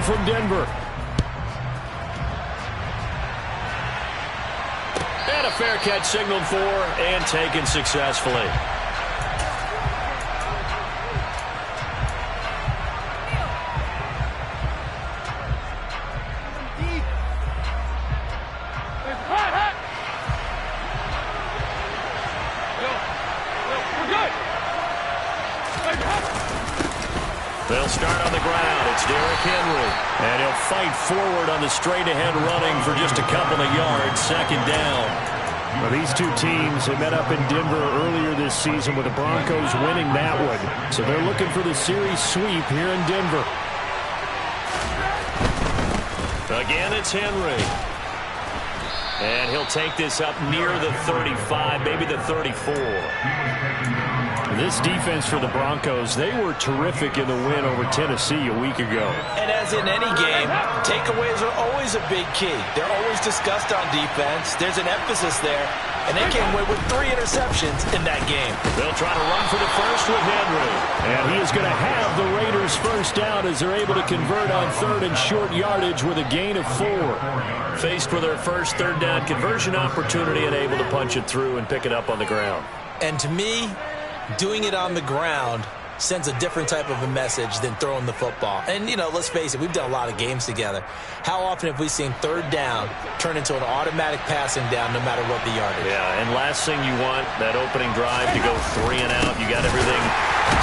from Denver. And a fair catch signaled for and taken successfully. They'll start on the ground. It's Derrick Henry. And he'll fight forward on the straight-ahead running for just a couple of yards. Second down. Well, these two teams have met up in Denver earlier this season with the Broncos winning that one. So they're looking for the series sweep here in Denver. Again, it's Henry. And he'll take this up near the 35, maybe the 34. This defense for the Broncos, they were terrific in the win over Tennessee a week ago. And as in any game, takeaways are always a big key. They're always discussed on defense. There's an emphasis there. And they came away with 3 interceptions in that game. They'll try to run for the first with Henry. And he is going to have the Raiders first down as they're able to convert on third and short yardage with a gain of 4. Faced with their first third down conversion opportunity and able to punch it through and pick it up on the ground. And to me, doing it on the ground sends a different type of a message than throwing the football. And, you know, let's face it, we've done a lot of games together. How often have we seen third down turn into an automatic passing down no matter what the yardage? Yeah, and last thing you want, that opening drive to go 3 and out. You got everything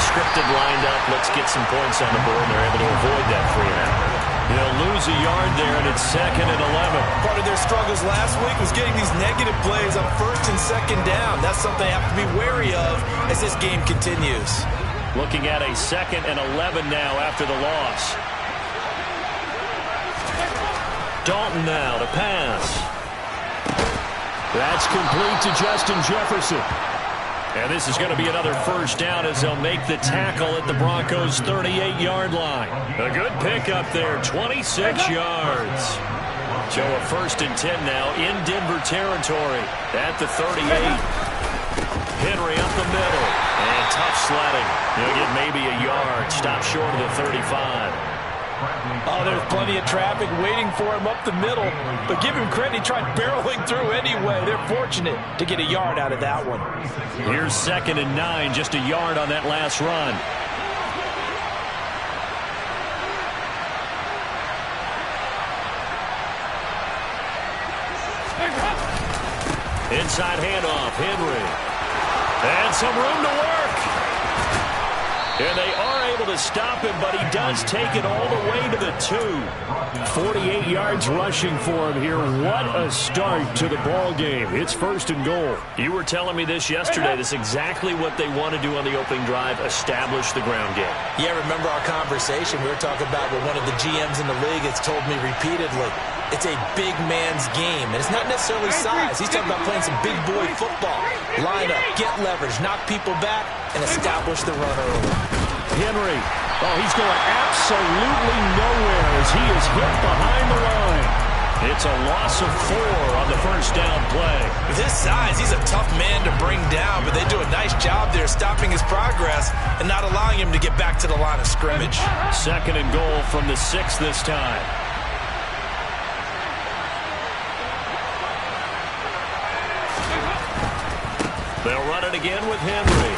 scripted, lined up. Let's get some points on the board, and they're able to avoid that 3 and out. They'll lose a yard there, and it's 2nd and 11. Part of their struggles last week was getting these negative plays on 1st and 2nd down. That's something they have to be wary of as this game continues. Looking at a 2nd and 11 now after the loss. Dalton now to pass. That's complete to Justin Jefferson. And this is going to be another first down as they'll make the tackle at the Broncos' 38-yard line. A good pickup there, 26 yards. So a 1st and 10 now in Denver territory at the 38. Henry up the middle. And tough sledding. He'll get maybe a yard. Stop short of the 35. Oh, there's plenty of traffic waiting for him up the middle. But give him credit, he tried barreling through anyway. They're fortunate to get a yard out of that one. Here's 2nd and 9, just a yard on that last run. Inside handoff, Henry. And some room to work. And they are able to stop him, but he does take it all the way to the 2. 48 yards rushing for him here. What a start to the ball game. It's 1st and goal. You were telling me this yesterday. This is exactly what they want to do on the opening drive, establish the ground game. Yeah, remember our conversation we were talking about with one of the GMs in the league has told me repeatedly. It's a big man's game, and it's not necessarily size. He's talking about playing some big boy football. Line up, get leverage, knock people back, and establish the run early. Henry, oh, he's going absolutely nowhere as he is hit behind the line. It's a loss of 4 on the first down play. With his size, he's a tough man to bring down, but they do a nice job there stopping his progress and not allowing him to get back to the line of scrimmage. 2nd and goal from the 6 this time. They'll run it again with Henry.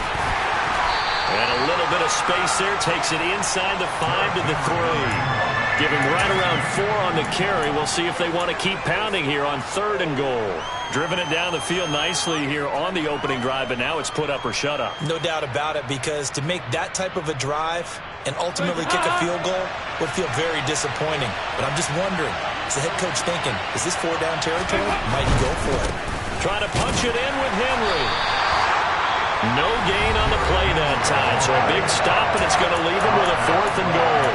And a little bit of space there. Takes it inside the 5 to the 3. Give him right around 4 on the carry. We'll see if they want to keep pounding here on 3rd and goal. Driven it down the field nicely here on the opening drive, but now it's put up or shut up. No doubt about it, because to make that type of a drive and ultimately kick a field goal would feel very disappointing. But I'm just wondering, is the head coach thinking, is this 4-down territory? Might he go for it? Trying to punch it in with Henry. No gain on the play that time, so a big stop, and it's going to leave him with a 4th and goal.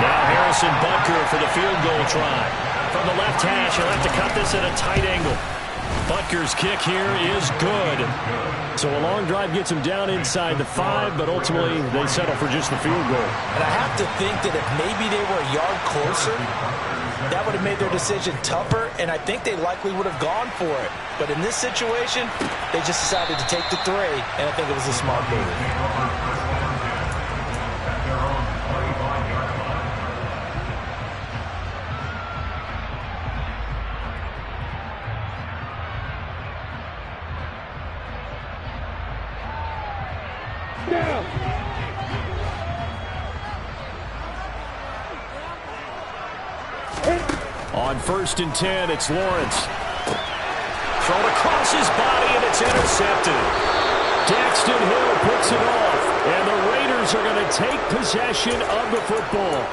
Now Harrison Butker for the field goal try. From the left hash, he'll have to cut this at a tight angle. Butker's kick here is good. So a long drive gets him down inside the 5, but ultimately they settle for just the field goal. And I have to think that if maybe they were a yard closer, that would have made their decision tougher, and I think they likely would have gone for it. But in this situation, they just decided to take the 3, and I think it was a smart move. On 1st and 10, it's Lawrence. Thrown across his body, and it's intercepted. Daxton Hill picks it off, and the Raiders are going to take possession of the football.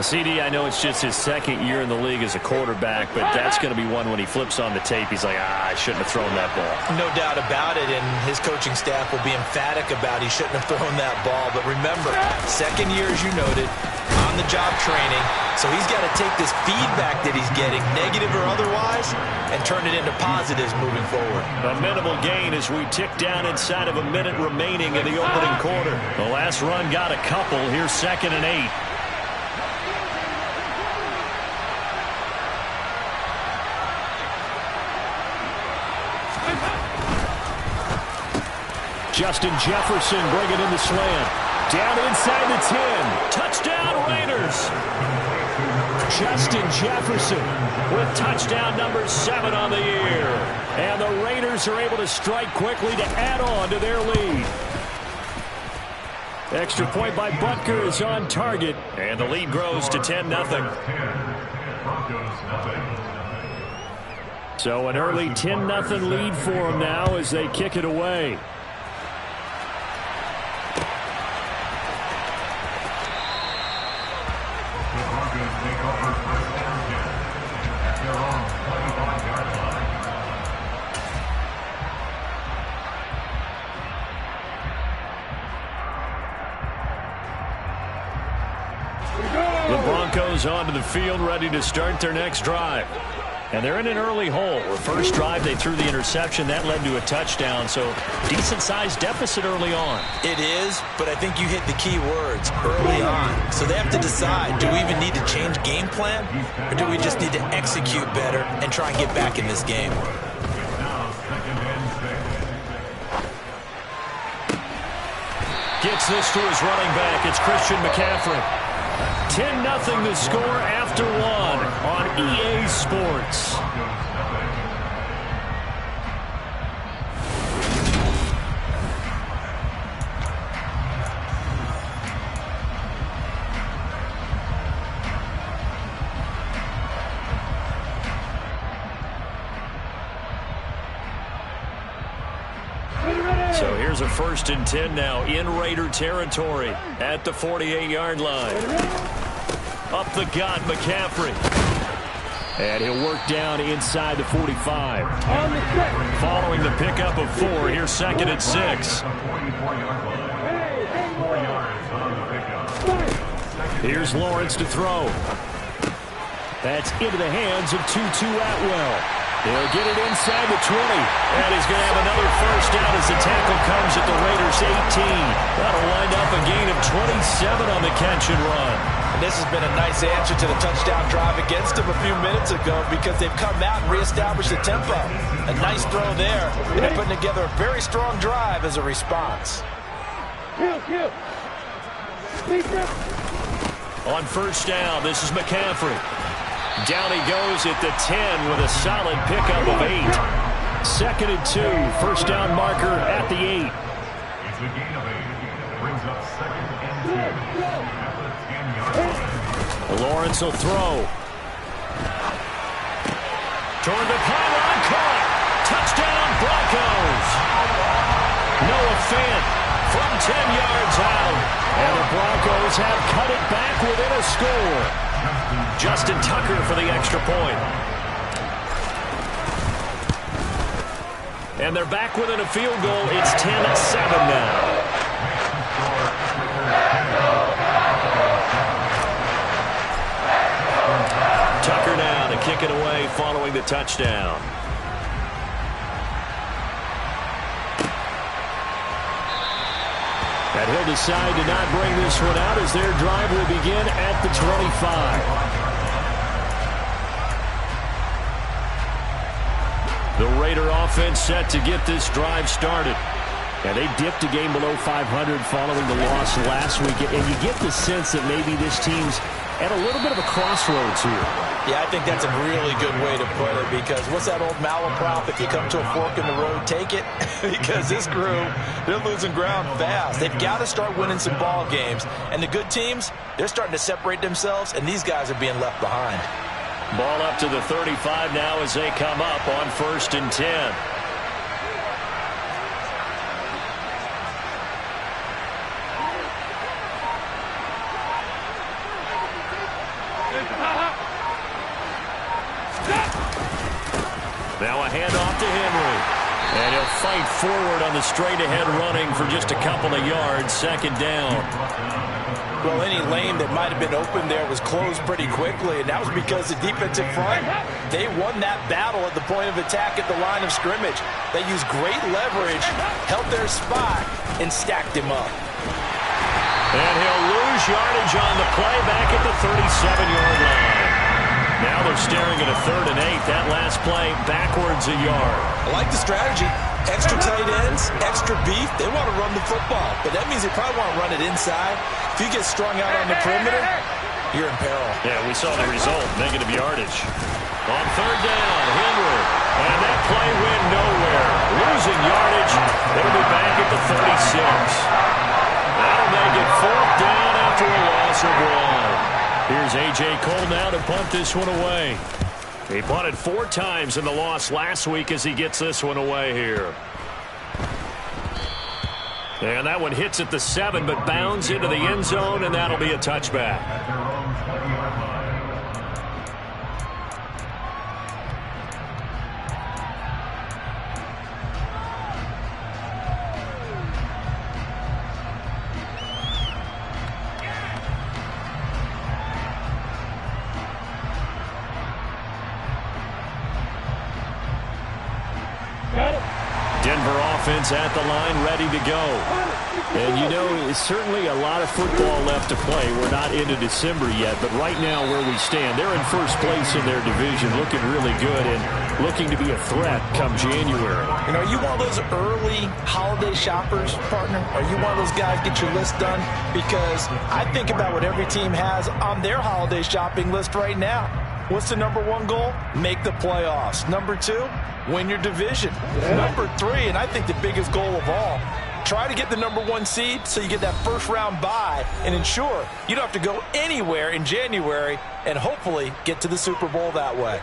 CD, I know it's just his 2nd year in the league as a quarterback, but that's going to be one when he flips on the tape. He's like, I shouldn't have thrown that ball. No doubt about it, and his coaching staff will be emphatic about he shouldn't have thrown that ball. But remember, 2nd year, as you noted, on-the-job training, so he's got to take this feedback that he's getting, negative or otherwise, and turn it into positives moving forward. A minimal gain as we tick down inside of a minute remaining in the opening quarter. The last run got a couple. Here's 2nd and 8. Justin Jefferson bringing in the slant. Down inside the 10. Touchdown, Raiders! Justin Jefferson With touchdown number 7 on the year. And the Raiders are able to strike quickly to add on to their lead. Extra point by Butker is on target. And the lead grows to 10-0. So an early 10-0 lead for them now as they kick it away. The Broncos onto the field, ready to start their next drive. And they're in an early hole. The first drive, they threw the interception. That led to a touchdown, so decent-sized deficit early on. It is, but I think you hit the key words, early on. So they have to decide, do we even need to change game plan, or do we just need to execute better and try and get back in this game? Gets this to his running back. It's Christian McCaffrey. 10-0 the score after 1 on EA Sports. So here's a 1st and 10 now in Raider territory at the 48-yard line. Up the gut, McCaffrey. And he'll work down inside the 45. Following the pickup of 4, here's 2nd and 6. Here's Lawrence to throw. That's into the hands of Tutu Atwell. He'll get it inside the 20. And he's going to have another 1st down as the tackle comes at the Raiders' 18. That'll wind up a gain of 27 on the catch and run. And this has been a nice answer to the touchdown drive against them a few minutes ago because they've come out and reestablished the tempo. A nice throw there, and they're putting together a very strong drive as a response. On 1st down, this is McCaffrey. Down he goes at the 10 with a solid pickup of 8. 2nd and 2, 1st down marker at the 8. Lawrence will throw. Toward the pylon, caught. Touchdown, Broncos. Noah Fant from 10 yards out. And the Broncos have cut it back within a score. Justin Tucker for the extra point. And they're back within a field goal. It's 10-7 now. Tucker now to kick it away following the touchdown. And he'll decide to not bring this one out as their drive will begin at the 25. The Raider offense set to get this drive started. And they dipped a game below 500 following the loss last week. And you get the sense that maybe this team's at a little bit of a crossroads here. Yeah, I think that's a really good way to put it, because what's that old malaprop? If you come to a fork in the road, take it. Because this crew, they're losing ground fast. They've got to start winning some ball games. And the good teams, they're starting to separate themselves, and these guys are being left behind. Ball up to the 35 now as they come up on 1st and 10. Now a handoff to Henry. And he'll fight forward on the straight-ahead running for just a couple of yards. 2nd down. Well, any lane that might have been open there was closed pretty quickly, and that was because the defensive front, they won that battle at the point of attack at the line of scrimmage. They used great leverage, held their spot, and stacked him up. And he'll lose yardage on the play back at the 37-yard line. Now they're staring at a 3rd and 8. That last play backwards a yard. I like the strategy. Extra tight ends, extra beef. They want to run the football, but that means they probably want to run it inside. If you get strung out on the perimeter, you're in peril. Yeah, we saw the result, negative yardage. On 3rd down, Henry. And that play went nowhere. Losing yardage. It'll be back at the 36. That'll make it 4th down after a loss of 1. Here's A.J. Cole now to punt this one away. He punted 4 times in the loss last week as he gets this one away here. And that one hits at the 7, but bounds into the end zone, and that'll be a touchback. Denver offense at the line, ready to go. And, you know, it's certainly a lot of football left to play. We're not into December yet, but right now where we stand, they're in first place in their division, looking really good and looking to be a threat come January. You know, are you one of those early holiday shoppers, partner? Are you one of those guys get your list done? Because I think about what every team has on their holiday shopping list right now. What's the #1 goal? Make the playoffs. #2, win your division. #3, and I think the biggest goal of all, try to get the #1 seed so you get that first-round bye and ensure you don't have to go anywhere in January and hopefully get to the Super Bowl that way.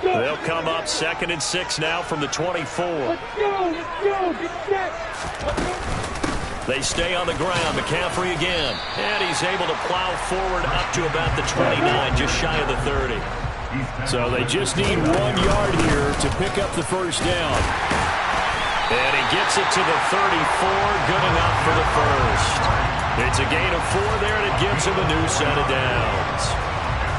They'll come up 2nd and 6 now from the 24. Let's go, get set. They stay on the ground. McCaffrey again. And he's able to plow forward up to about the 29, just shy of the 30. So they just need 1 yard here to pick up the first down. And he gets it to the 34, good enough for the first. It's a gain of 4 there, and it gives him a new set of downs.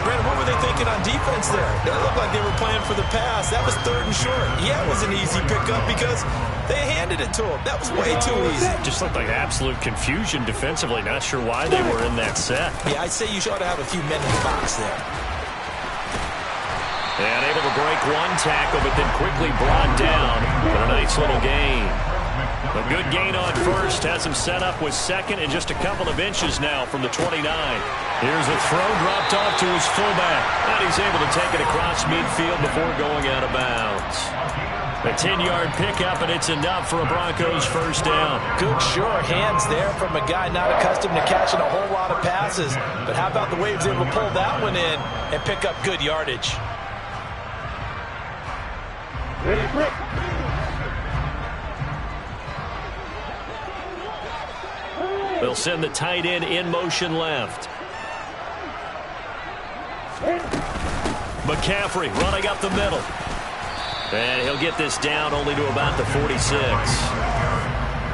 Brandon, what were they thinking on defense there? It looked like they were playing for the pass. That was 3rd and short. Yeah, it was an easy pickup because they handed it to him. That was way too easy. Just looked like absolute confusion defensively. Not sure why they were in that set. Yeah, I'd say you ought to have a few men in the box there. And able to break 1 tackle, but then quickly brought down. But a nice little gain. A good gain on first. Has him set up with 2nd and just a couple of inches now from the 29. Here's a throw dropped off to his fullback. And he's able to take it across midfield before going out of bounds. A 10-yard pickup, and it's enough for a Broncos first down. Good, sure hands there from a guy not accustomed to catching a whole lot of passes. But how about the way he was able to pull that one in and pick up good yardage? They'll send the tight end in motion left. McCaffrey running up the middle. And he'll get this down only to about the 46.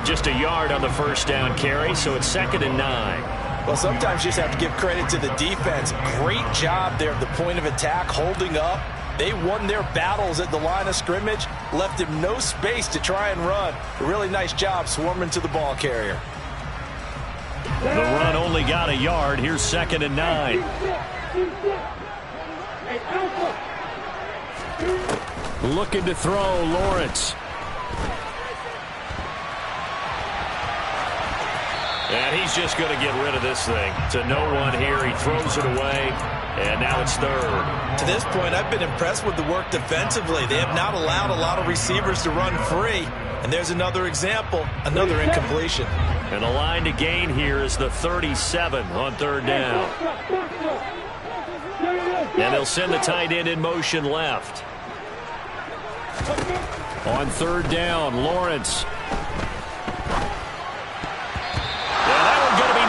Just a yard on the first down carry, so it's 2nd and 9. Well, sometimes you just have to give credit to the defense. Great job there at the point of attack, holding up. They won their battles at the line of scrimmage, left him no space to try and run. A really nice job swarming to the ball carrier. The run only got a yard. Here's 2nd and 9. Looking to throw, Lawrence. And he's just going to get rid of this thing. To no one here. He throws it away. And now it's third. To this point, I've been impressed with the work defensively. They have not allowed a lot of receivers to run free. And there's another example, another incompletion. And the line to gain here is the 37 on third down. And they'll send the tight end in motion left. On third down, Lawrence.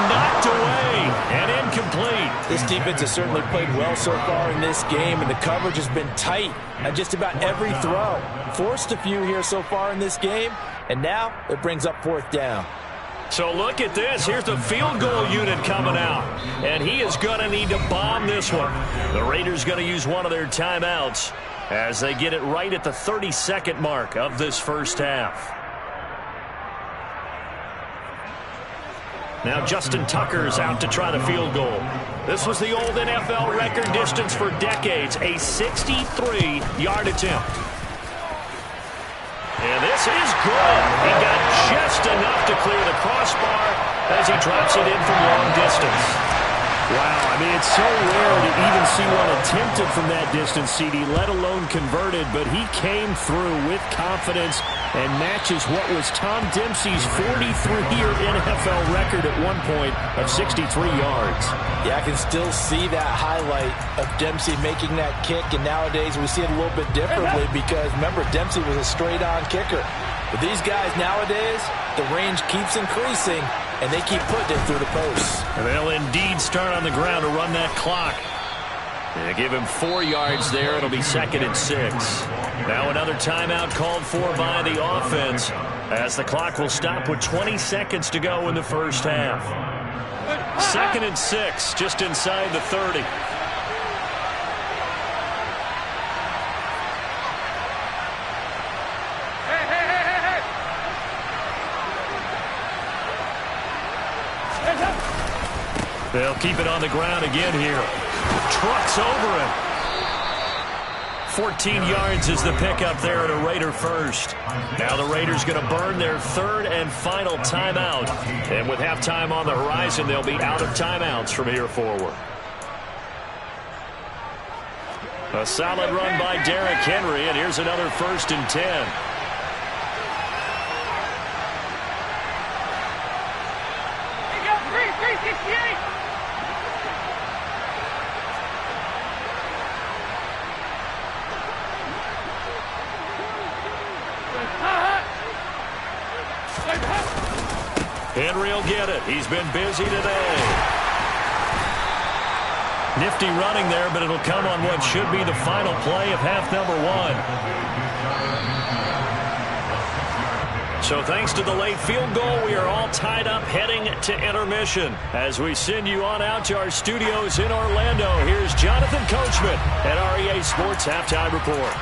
Knocked away and incomplete. This defense has certainly played well so far in this game, and the coverage has been tight on just about every throw. Forced a few here so far in this game, and now it brings up fourth down. So look at this. Here's the field goal unit coming out, and he is going to need to bomb this one. The Raiders going to use one of their timeouts as they get it right at the 32nd mark of this first half. Now Justin Tucker's out to try the field goal. This was the old NFL record distance for decades, a 63-yard attempt. And this is good. He got just enough to clear the crossbar as he drops it in from long distance. Wow, I mean, it's so rare to even see one attempted from that distance, CD, let alone converted, but he came through with confidence and matches what was Tom Dempsey's 43-year NFL record at one point of 63 yards. Yeah, I can still see that highlight of Dempsey making that kick, and nowadays we see it a little bit differently because, remember, Dempsey was a straight-on kicker. But these guys nowadays, the range keeps increasing, and they keep putting it through the posts. And they'll indeed start on the ground to run that clock. And they give him 4 yards there. It'll be 2nd and 6. Now another timeout called for by the offense as the clock will stop with 20 seconds to go in the first half. 2nd and 6, just inside the 30. They'll keep it on the ground again here. Trucks over him. 14 yards is the pickup there at a Raider first. Now the Raiders going to burn their third and final timeout. And with halftime on the horizon, they'll be out of timeouts from here forward. A solid run by Derrick Henry, and here's another 1st and 10. Henry will get it. He's been busy today. Nifty running there, but it'll come on what should be the final play of half number 1. So thanks to the late field goal, we are all tied up heading to intermission. As we send you on out to our studios in Orlando, here's Jonathan Coachman at REA Sports Halftime Report.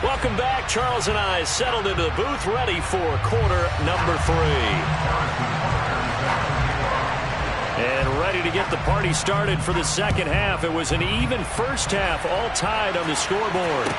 Welcome back. Charles and I settled into the booth, ready for quarter number 3. And ready to get the party started for the second half. It was an even first half, all tied on the scoreboard.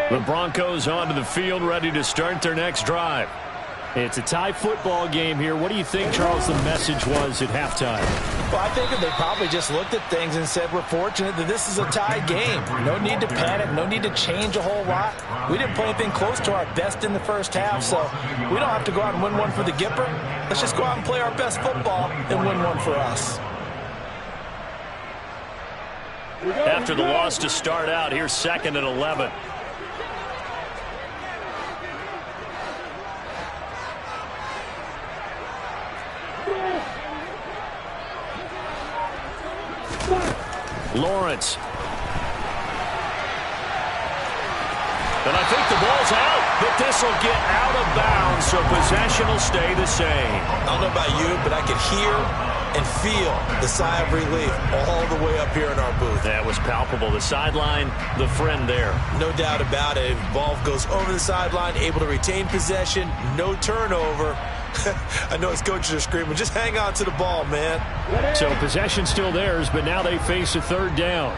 The Broncos onto the field, ready to start their next drive. It's a tie football game here. What do you think, Charles, the message was at halftime? Well, I think they probably just looked at things and said, we're fortunate that this is a tie game. No need to panic. No need to change a whole lot. We didn't play anything close to our best in the first half, so we don't have to go out and win one for the Gipper. Let's just go out and play our best football and win one for us. After the loss to start out, here's 2nd and 11. Lawrence. And I think the ball's out. The but this will get out of bounds, so possession will stay the same. I don't know about you, but I could hear and feel the sigh of relief all the way up here in our booth. That was palpable. The sideline, the friend there. No doubt about it. Ball goes over the sideline, able to retain possession, no turnover. I know his coaches are screaming, just hang on to the ball, man. So possession still theirs, but now they face a third down.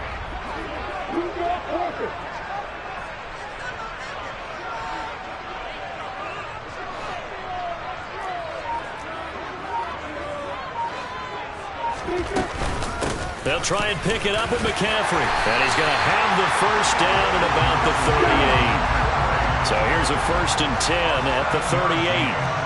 They'll try and pick it up with McCaffrey. And he's going to have the first down at about the 38. So here's a 1st and 10 at the 38.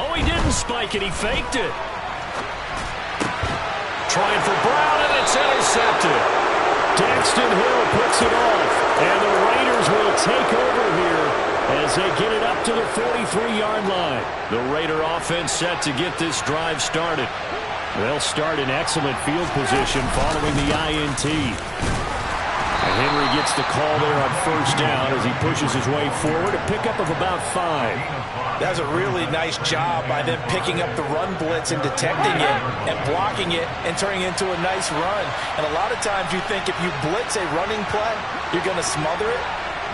Oh, he didn't spike it. He faked it. Trying for Brown, and it's intercepted. Daxton Hill picks it off, and the Raiders will take over here as they get it up to the 43-yard line. The Raider offense set to get this drive started. They'll start in excellent field position following the INT. Henry gets the call there on 1st down as he pushes his way forward, a pickup of about 5. That was a really nice job by them picking up the run blitz and detecting it and blocking it and turning it into a nice run. And a lot of times you think if you blitz a running play, you're going to smother it.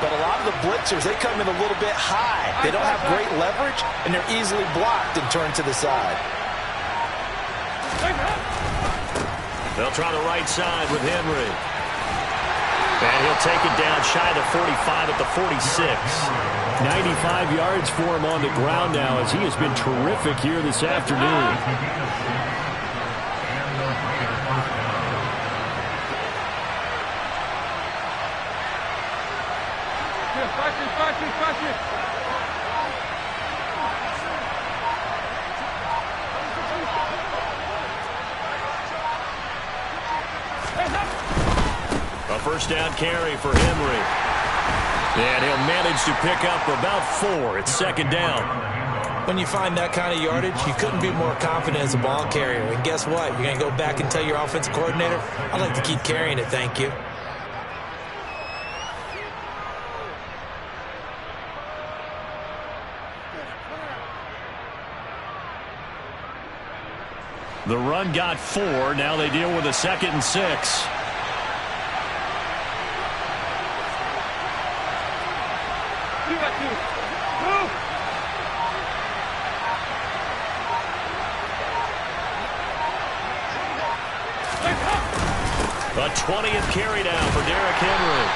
But a lot of the blitzers, they come in a little bit high. They don't have great leverage, and they're easily blocked and turned to the side. They'll try the right side with Henry. And he'll take it down shy of the 45 at the 46. 95 yards for him on the ground now as he has been terrific here this afternoon. A 1st down carry for Henry. And he'll manage to pick up about 4. It's 2nd down. When you find that kind of yardage, you couldn't be more confident as a ball carrier. And guess what? You're going to go back and tell your offensive coordinator, I'd like to keep carrying it, thank you. The run got 4. Now they deal with a 2nd and 6. A 20th carry down for Derrick Henry.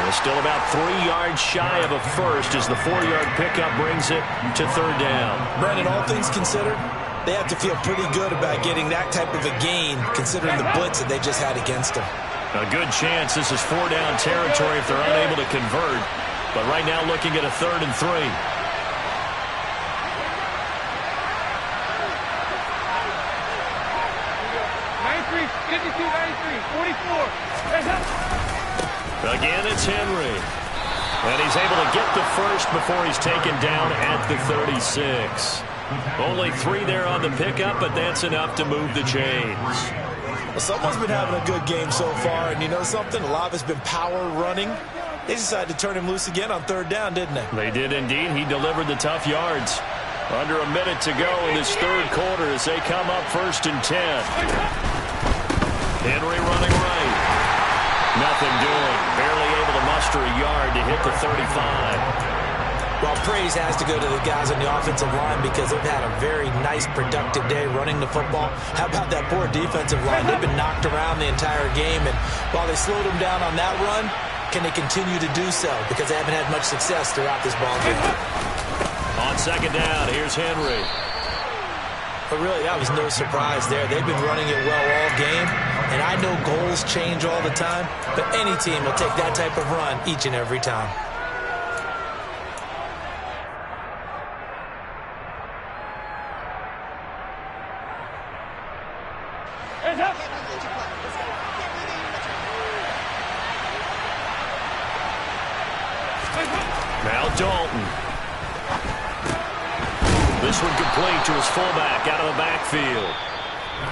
And still about 3 yards shy of a first as the 4-yard pickup brings it to 3rd down. Brandon, all things considered, they have to feel pretty good about getting that type of a gain considering the blitz that they just had against them. A good chance this is 4-down territory if they're unable to convert. But right now looking at a 3rd and 3. Again, it's Henry. And he's able to get the first before he's taken down at the 36. Only 3 there on the pickup, but that's enough to move the chains. Well, someone's been having a good game so far, and you know something? A lot of it's been power running. They decided to turn him loose again on 3rd down, didn't they? They did indeed. He delivered the tough yards. Under a minute to go in this 3rd quarter as they come up 1st and 10. Henry running right. Nothing doing. Barely able to muster a yard to hit the 35. Well, praise has to go to the guys on the offensive line because they've had a very nice, productive day running the football. How about that poor defensive line? They've been knocked around the entire game, and while they slowed them down on that run, can they continue to do so? Because they haven't had much success throughout this ball game. On 2nd down, here's Henry. But really, that was no surprise there. They've been running it well all game, and I know goals change all the time, but any team will take that type of run each and every time. Now Dalton. This one complete to his fullback out of the backfield.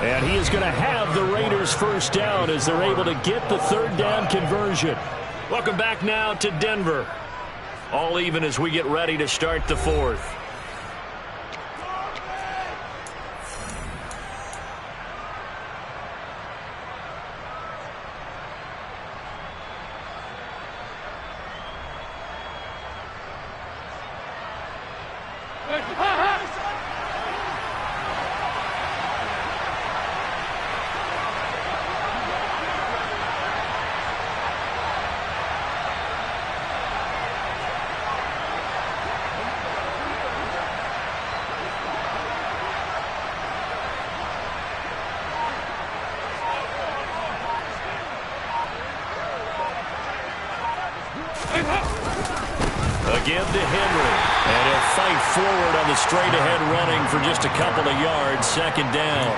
And he is going to have the Raiders first down as they're able to get the third down conversion. Welcome back now to Denver. All even as we get ready to start the fourth. Give to Henry. And he'll fight forward on the straight-ahead running for just a couple of yards. Second down.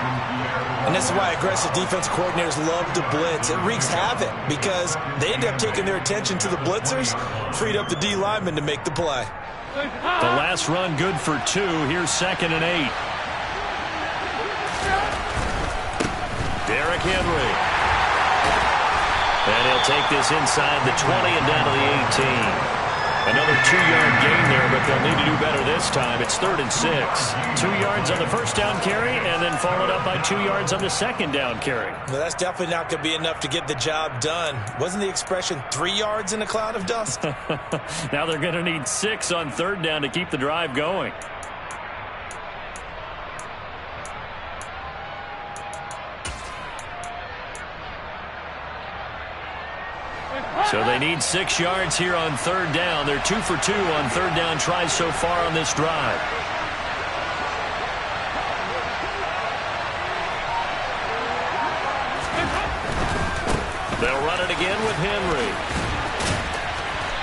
And this is why aggressive defense coordinators love to blitz. It wreaks havoc because they end up taking their attention to the blitzers, freed up the D lineman to make the play. The last run good for 2. Here's 2nd and 8. Derrick Henry. And he'll take this inside the 20 and down to the 18. Another 2-yard gain there, but they'll need to do better this time. It's 3rd and 6. 2 yards on the first down carry, and then followed up by 2 yards on the second down carry. Well, that's definitely not going to be enough to get the job done. Wasn't the expression 3 yards in a cloud of dust? Now they're going to need 6 on third down to keep the drive going. So they need 6 yards here on third down. They're 2 for 2 on third down tries so far on this drive. They'll run it again with Henry.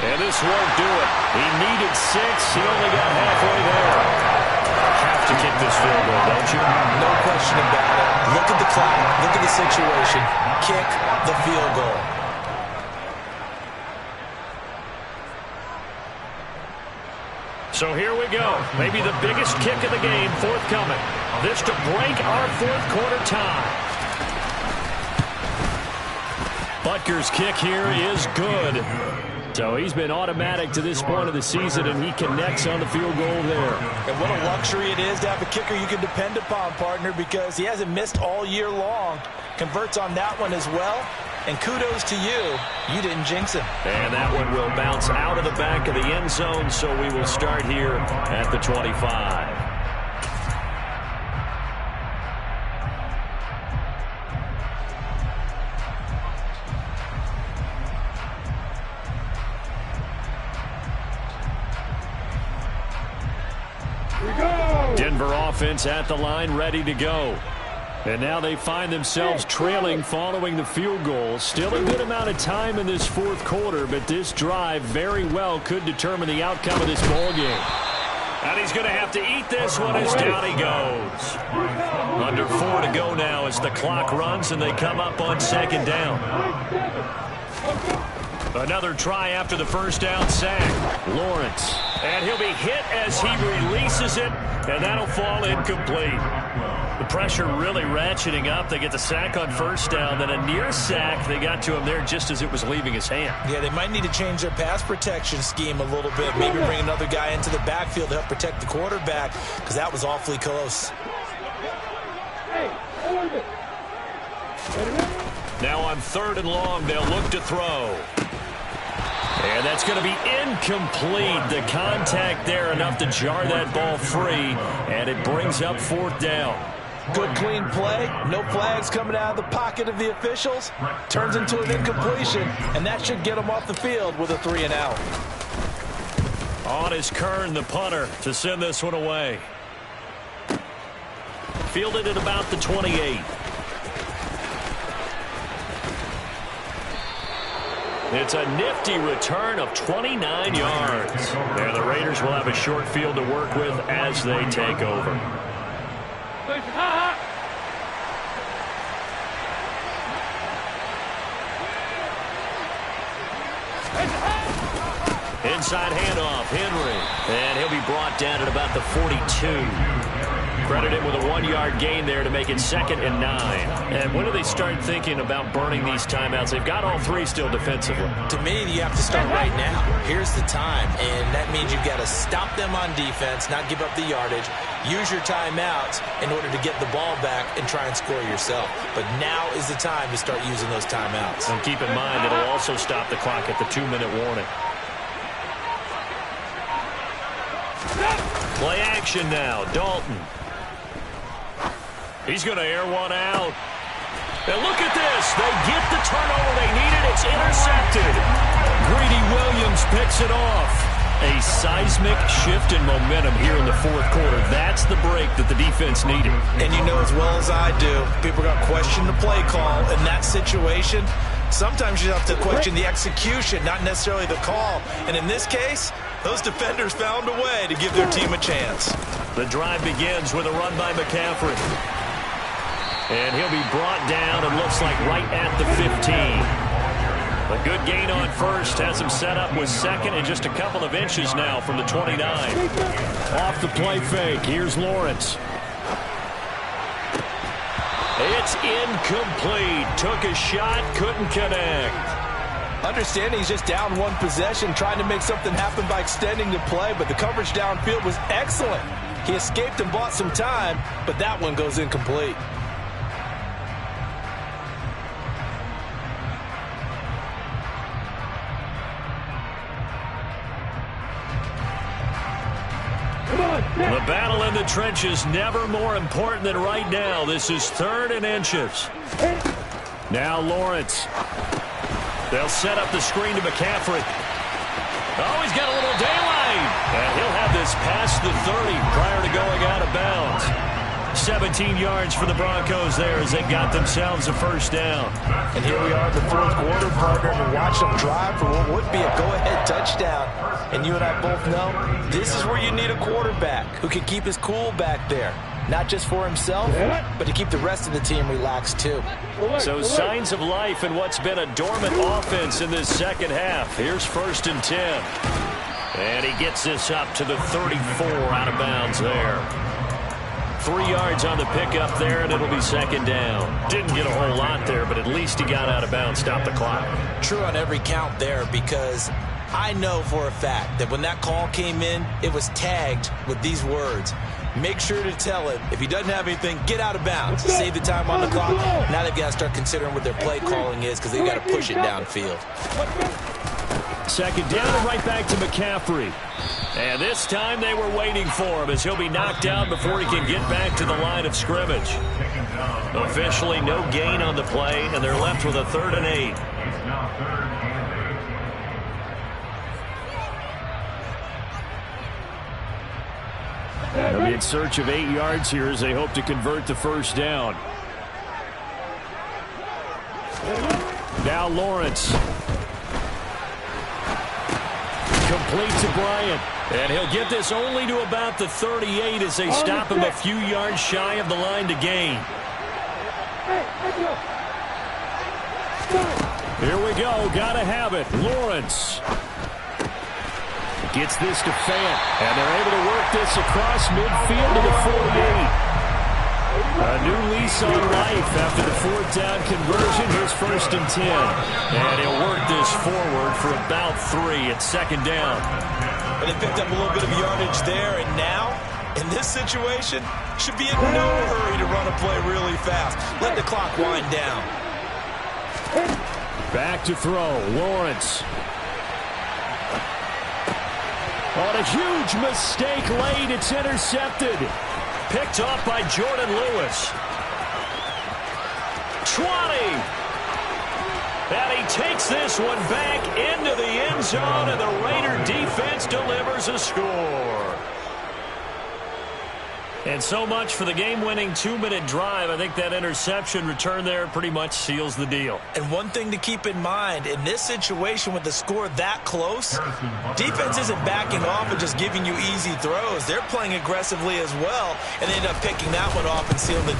And this won't do it. He needed 6. He only got halfway there. Have to kick this field goal, don't you? No question about it. Look at the clock. Look at the situation. Kick the field goal. So here we go. Maybe the biggest kick of the game forthcoming. This to break our fourth quarter tie. Butker's kick here is good. So he's been automatic to this point of the season, and he connects on the field goal there. And what a luxury it is to have a kicker you can depend upon, partner, because he hasn't missed all year long. Converts on that one as well. And kudos to you. You didn't jinx him. And that one will bounce out of the back of the end zone, so we will start here at the 25. Denver offense at the line, ready to go. And now they find themselves trailing following the field goal. Still a good amount of time in this fourth quarter, but this drive very well could determine the outcome of this ball game. And he's going to have to eat this one as down he goes. Under 4 to go now as the clock runs and they come up on second down. Another try after the first down sack. Lawrence. And he'll be hit as he releases it, and that'll fall incomplete. The pressure really ratcheting up. They get the sack on first down, then a near sack. They got to him there just as it was leaving his hand. Yeah, they might need to change their pass protection scheme a little bit. Maybe bring another guy into the backfield to help protect the quarterback, because that was awfully close. Now on 3rd and long, they'll look to throw. And that's going to be incomplete. The contact there enough to jar that ball free, and it brings up 4th down. Good clean play. No flags coming out of the pocket of the officials. Turns into an incompletion, and that should get them off the field with a 3-and-out. On is Kern, the punter, to send this one away. Fielded at about the 28. It's a nifty return of 29 yards. And the Raiders will have a short field to work with as they take over. Inside handoff, Henry. And he'll be brought down at about the 42. Credit him with a 1-yard gain there to make it 2nd and 9. And when do they start thinking about burning these timeouts? They've got all 3 still defensively. To me, you have to start right now. Here's the time, and that means you've got to stop them on defense, not give up the yardage, use your timeouts in order to get the ball back and try and score yourself. But now is the time to start using those timeouts. And keep in mind, it'll also stop the clock at the 2-minute warning. Play action now, Dalton. He's going to air one out. And look at this. They get the turnover they needed. It's intercepted. Greedy Williams picks it off. A seismic shift in momentum here in the 4th quarter. That's the break that the defense needed. And you know as well as I do, people are going to question the play call in that situation. Sometimes you have to question the execution, not necessarily the call. And in this case, those defenders found a way to give their team a chance. The drive begins with a run by McCaffrey. And he'll be brought down, and looks like right at the 15. A good gain on first, has him set up with 2nd and just a couple of inches now from the 29. Off the play fake, here's Lawrence. It's incomplete. Took a shot, couldn't connect. Understanding he's just down 1 possession, trying to make something happen by extending the play, but the coverage downfield was excellent. He escaped and bought some time, but that one goes incomplete. The battle in the trenches never more important than right now. This is 3rd and inches. Now Lawrence. They'll set up the screen to McCaffrey. Oh, he's got a little daylight. And he'll have this past the 30 prior to going out of bounds. 17 yards for the Broncos there as they got themselves a 1st down. And here we are in the 4th quarter, partner, and watch them drive for what would be a go-ahead touchdown. And you and I both know this is where you need a quarterback who can keep his cool back there. Not just for himself, but to keep the rest of the team relaxed too. So signs of life in what's been a dormant offense in this 2nd half. Here's 1st and 10. And he gets this up to the 34 out of bounds there. 3 yards on the pickup there, and it'll be 2nd down. Didn't get a whole lot there, but at least he got out of bounds, stopped the clock. True on every count there, because I know for a fact that when that call came in, it was tagged with these words. Make sure to tell him, if he doesn't have anything, get out of bounds. Save the time on the clock. Now they've got to start considering what their play calling is because they've got to push it downfield. 2nd down and right back to McCaffrey. And this time they were waiting for him as he'll be knocked out before he can get back to the line of scrimmage. Officially no gain on the play, and they're left with a 3rd and 8. They'll be in search of 8 yards here as they hope to convert the 1st down. Now Lawrence. Complete to Bryant. And he'll get this only to about the 38 as they stop him a few yards shy of the line to gain. Here we go. Gotta have it. Lawrence. Gets this to Fant. And they're able to work this across midfield to the 48. A new lease on life after the 4th down conversion. Here's 1st and 10. And he'll work this forward for about 3 at 2nd down. But they picked up a little bit of yardage there, and now, in this situation, should be in no hurry to run a play really fast. Let the clock wind down. Back to throw. Lawrence. On a huge mistake late, it's intercepted. Picked off by Jordan Lewis. 20. And he takes this one back into the end zone, and the Raider defense delivers a score. And so much for the game-winning 2-minute drive. I think that interception return there pretty much seals the deal. And one thing to keep in mind, in this situation with the score that close, defense isn't backing off and just giving you easy throws. They're playing aggressively as well, and they end up picking that one off and sealing the deal.